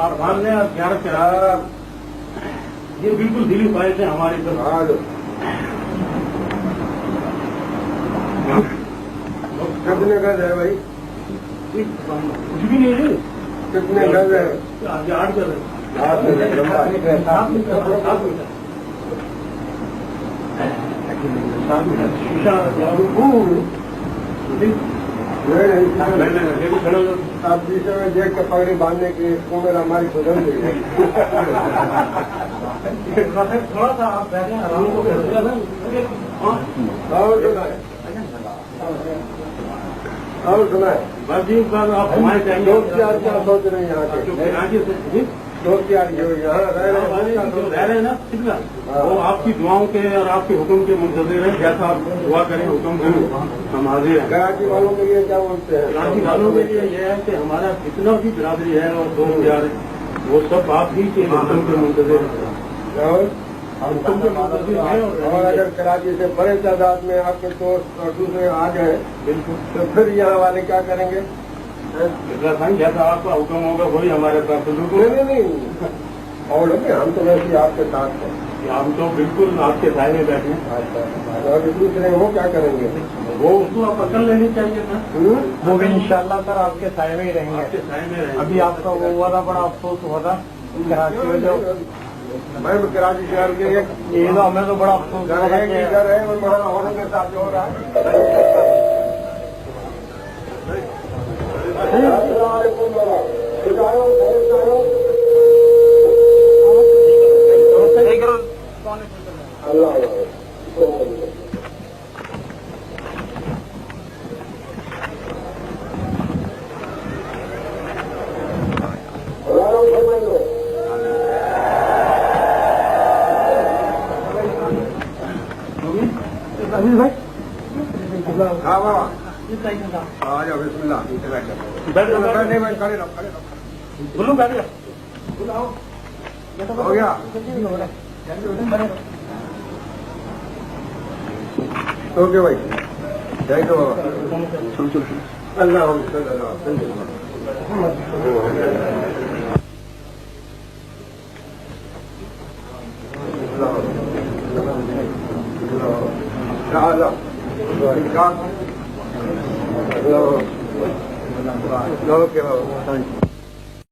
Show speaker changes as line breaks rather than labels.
अरफान ने ज्ञान कराया, ये बिल्कुल दिली उपाय थे हमारी तरफ।
कितने गज है भाई?
कुछ भी नहीं है।
कितने गज है?
8 गज है।
8 गज लंबा है।
7 मीटर। शीशा
आप जिस समय देख के पगड़ी बांधने की वो मेरा हमारी सुधर गई है।
थोड़ा सा आप बैठे आराम को
और सुना है
बस जी बात आप हमारे चाहिए।
दोस्त यार क्या सोच रहे हैं यहाँ के? दोस्त यार जो यहाँ
रह रहे हैं ना कितना, वो आपकी दुआओं के और आपके हुक्म के मुंतज़िर है। जैसा आप दुआ करें हुक्म करें हम हाजिर हैं।
कराची वालों के लिए क्या बोलते हैं?
कराची वालों के लिए यह है कि हमारा जितना भी बिरादरी है और दोस्त यार वो सब आप ही के हुक्म के मुंतज़िर है। हुक्म के मुंतज़िर है।
और अगर कराची से बड़े तादाद में आपके दोस्त और दूसरे आ गए
बिल्कुल,
तो फिर यहाँ वाले क्या करेंगे?
जैसा आपका हुक्म होगा वही हमारे साथ
नहीं और हम तो वैसे आपके साथ हैं।
हम तो बिल्कुल आपके साए में बैठे।
और दूसरे वो क्या करेंगे?
वो उसको आप पकड़ लेनी चाहिए था।
वो भी इंशाल्लाह सर आपके साए में ही रहेंगे।
आपके साए में रहेंगे।
अभी आपका वो हुआ था, बड़ा अफसोस हुआ था कराची में। जो
मैं कराची शहर के
ये तो हमें तो बड़ा अफसोस हुआ था कि
घर है और वहाँ औरों के साथ जो हो रहा है।
अजीज भाई
हाँ बाबा आ जाओ बिस्मिल्लाह। खड़े रहो।
बोलो बैठ
हो गया ओके भाई thank you Baba. Allah okay Baba.